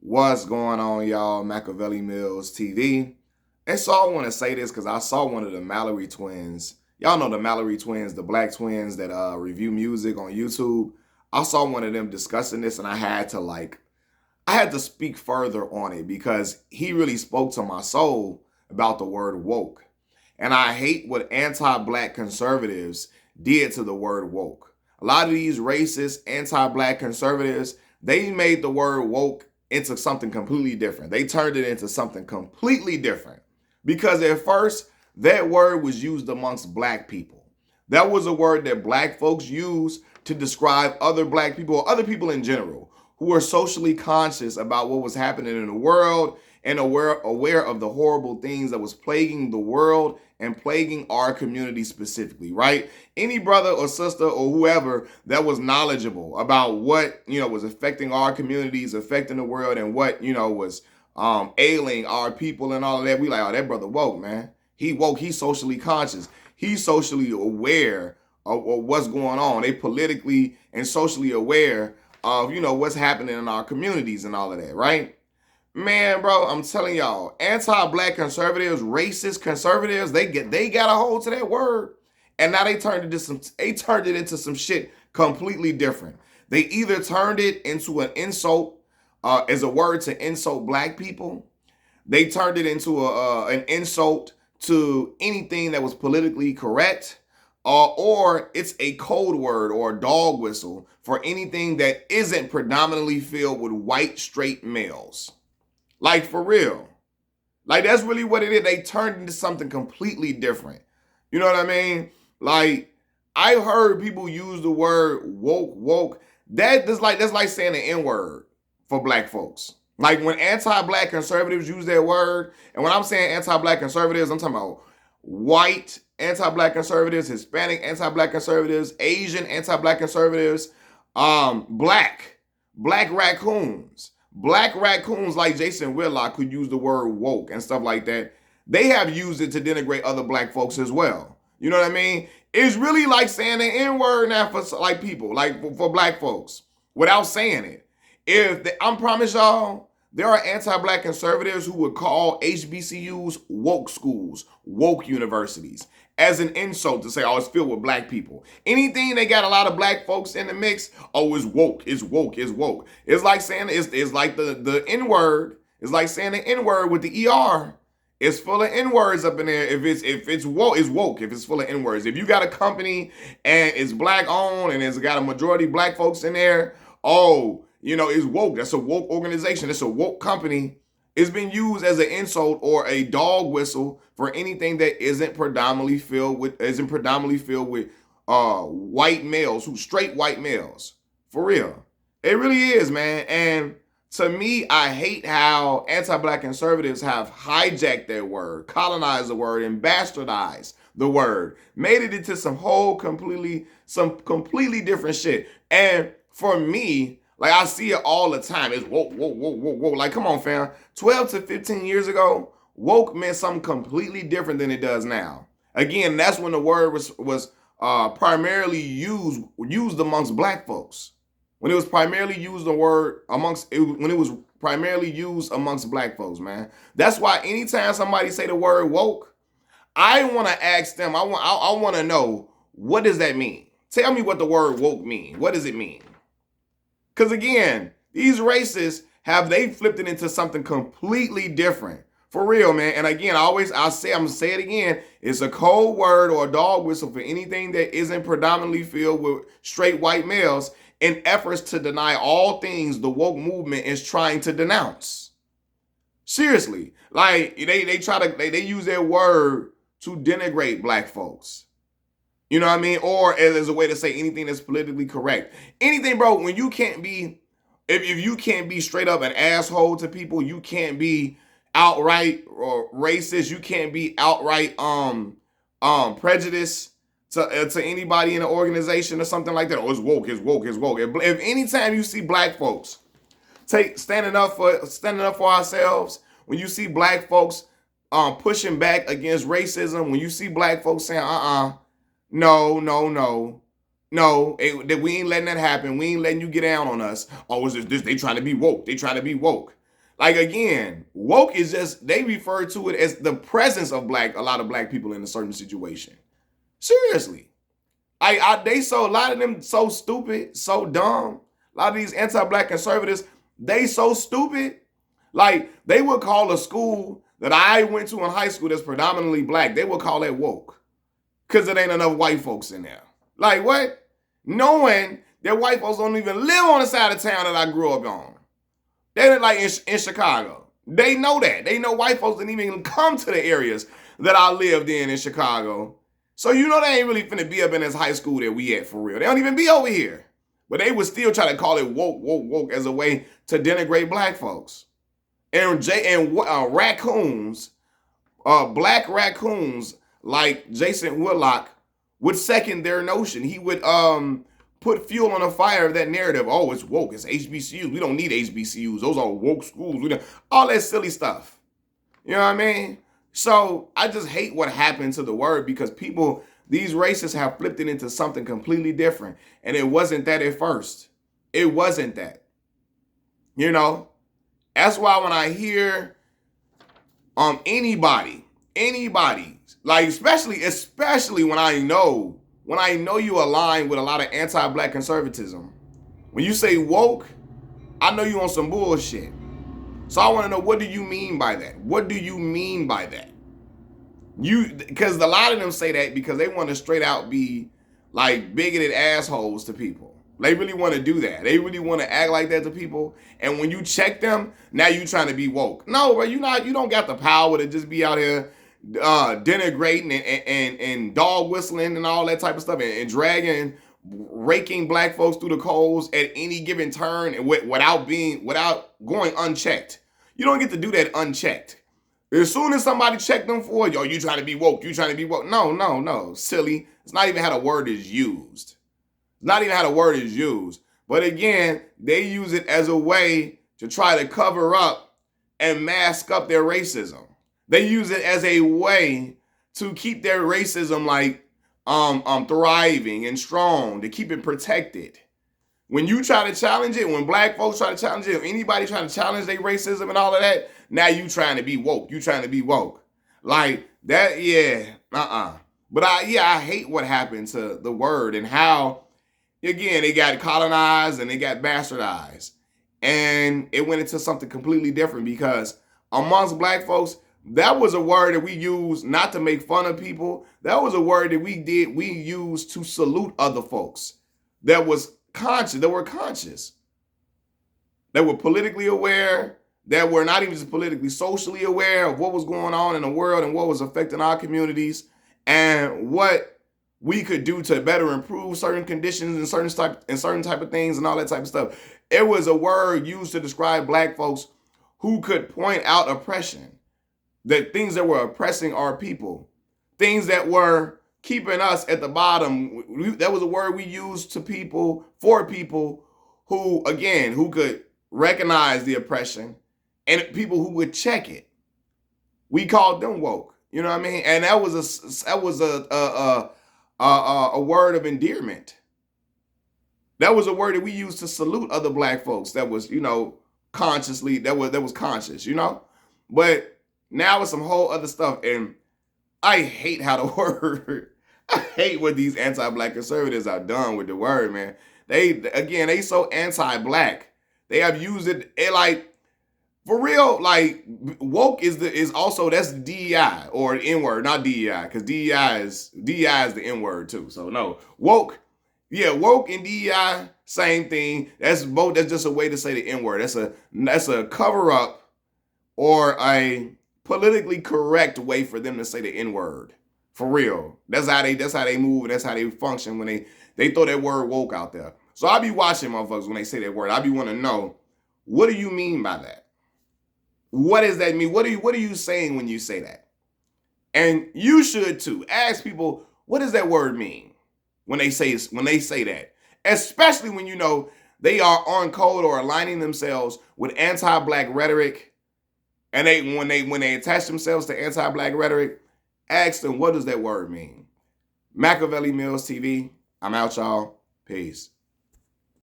What's going on, y'all? Machiavelli Mills TV. And so I want to say this because I saw one of the Mallory twins. Y'all know the Mallory twins, the black twins that review music on YouTube. I saw one of them discussing this, and I had to speak further on it because he really spoke to my soul about the word woke. And I hate what anti-black conservatives did to the word woke. A lot of these racist anti-black conservatives, they made the word woke into something completely different. They turned it into something completely different. Because at first, that word was used amongst black people. That was a word that black folks used to describe other black people or other people in general who were socially conscious about what was happening in the world and aware of the horrible things that was plaguing the world and plaguing our community specifically, right? Any brother or sister or whoever that was knowledgeable about what, was affecting our communities, affecting the world, and what, was ailing our people and all of that, we like, oh, that brother woke, man. He woke, he's socially conscious. He's socially aware of what's going on. They politically and socially aware of, what's happening in our communities and all of that, right? Man, bro, I'm telling y'all, anti-black conservatives, racist conservatives, they got a hold to that word. And now they turned it into some shit completely different. They either turned it into an insult as a word to insult black people. They turned it into an insult to anything that was politically correct. Or it's a code word or a dog whistle for anything that isn't predominantly filled with white straight males. Like, for real. Like, that's really what it is. They turned into something completely different. You know what I mean? Like, I heard people use the word woke. That's like saying the N-word for black folks. Like, when anti-black conservatives use that word, and when I'm saying anti-black conservatives, I'm talking about white anti-black conservatives, Hispanic anti-black conservatives, Asian anti-black conservatives, black raccoons. Black raccoons like Jason Whitlock could use the word woke and stuff like that. They have used it to denigrate other black folks as well. You know what I mean? It's really like saying the N-word now for like people, like for black folks, without saying it. I promise y'all, there are anti-black conservatives who would call HBCUs woke schools, woke universities, as an insult to say, oh, it's filled with black people. Anything they got a lot of black folks in the mix, oh, it's woke, it's woke, it's woke. It's like saying, it's like the N-word. It's like saying the N-word with the ER. It's full of N-words up in there. If it's woke, it's woke. If it's full of N-words. If you got a company and it's black owned and it's got a majority black folks in there, oh, it's woke. That's a woke organization. It's a woke company. It's been used as an insult or a dog whistle for anything that isn't predominantly filled with white males, who straight white males. For real. It really is, man. And to me, I hate how anti-black conservatives have hijacked that word, colonized the word, and bastardized the word, made it into some completely different shit. And for me, like, I see it all the time. It's woke, woke, woke, woke, woke. Like, come on, fam. 12 to 15 years ago, woke meant something completely different than it does now. Again, that's when the word was primarily used amongst black folks. When it was primarily used when it was primarily used amongst black folks, man. That's why anytime somebody say the word woke, I want to ask them. I want to know, what does that mean? Tell me what the word woke mean. What does it mean? Because again, these racists they flipped it into something completely different. For real, man. And again, I'm gonna say it again. It's a code word or a dog whistle for anything that isn't predominantly filled with straight white males in efforts to deny all things the woke movement is trying to denounce. Seriously. Like, they use their word to denigrate black folks. You know what I mean? Or as a way to say anything that's politically correct. Anything, bro, when you can't be, if you can't be straight up an asshole to people, you can't be outright or racist, you can't be outright prejudiced to anybody in an organization or something like that. Oh, it's woke, it's woke, it's woke. If anytime you see black folks standing up for ourselves, when you see black folks pushing back against racism, when you see black folks saying, no, that we ain't letting that happen. We ain't letting you get down on us. Oh, is this they trying to be woke? They trying to be woke. Like again, woke is just, they refer to it as the presence of a lot of black people in a certain situation. Seriously. They so, a lot of them so stupid, so dumb. A lot of these anti-black conservatives, they so stupid. Like they would call a school that I went to in high school that's predominantly black, they would call it woke. Cause it ain't enough white folks in there. Like what? Knowing that white folks don't even live on the side of town that I grew up on. They like in Chicago. They know that. They know white folks didn't even come to the areas that I lived in Chicago. So you know they ain't really finna be up in this high school that we at for real. They don't even be over here. But they would still try to call it woke as a way to denigrate black folks. And raccoons, black raccoons like Jason Whitlock would second their notion. He would put fuel on the fire of that narrative. Oh, it's woke. It's HBCUs. We don't need HBCUs. Those are woke schools. We don't, all that silly stuff. You know what I mean? So I just hate what happened to the word because people, these racists have flipped it into something completely different. And it wasn't that at first. It wasn't that. You know? That's why when I hear anybody, like especially when I know you align with a lot of anti-black conservatism. When you say woke, I know you on some bullshit. So I want to know, what do you mean by that? What do you mean by that? Because a lot of them say that because they want to straight out be like bigoted assholes to people. They really want to do that. They really want to act like that to people. And when you check them, now you trying to be woke. No, bro, you don't got the power to just be out here denigrating and dog whistling and all that type of stuff and dragging, raking black folks through the coals at any given turn and without going unchecked. You don't get to do that unchecked. As soon as somebody check them for you, you trying to be woke, you trying to be woke. No, silly. It's not even how the word is used. It's not even how the word is used. But again, they use it as a way to try to cover up and mask up their racism. They use it as a way to keep their racism like thriving and strong, to keep it protected. When you try to challenge it, when black folks try to challenge it, if anybody trying to challenge their racism and all of that, now you trying to be woke. You trying to be woke. Like that, yeah, But I hate what happened to the word and how, again, it got colonized and it got bastardized. And it went into something completely different because amongst black folks, that was a word that we used not to make fun of people. That was a word that we used to salute other folks. That was conscious, that were conscious. That were politically aware, that were not even just politically, socially aware of what was going on in the world and what was affecting our communities and what we could do to better improve certain conditions and certain type of things and all that type of stuff. It was a word used to describe black folks who could point out oppression, that things that were oppressing our people, things that were keeping us at the bottom. That was a word we used to people, for people who, again, who could recognize the oppression and people who would check it. We called them woke. You know what I mean? And that was a word of endearment. That was a word that we used to salute other black folks. That was, consciously, that was conscious, But now it's some whole other stuff. And I hate how the word, I hate what these anti-black conservatives are done with the word, man. They so anti-black. They have used it like, for real, like woke is also, that's DEI or N-word, not DEI, because DEI is the N-word too. So no, woke and DEI, same thing. That's just a way to say the N-word. That's a cover up or a politically correct way for them to say the N-word. For real. That's how they move, and that's how they function when they throw that word woke out there. So I be watching motherfuckers when they say that word. I be wanting to know, what do you mean by that? What does that mean? What are you saying when you say that? And you should too. Ask people, what does that word mean when they say that? Especially when they are on code or aligning themselves with anti-black rhetoric, and when they attach themselves to anti-black rhetoric, ask them, what does that word mean? Machiavelli Mills TV. I'm out, y'all. Peace.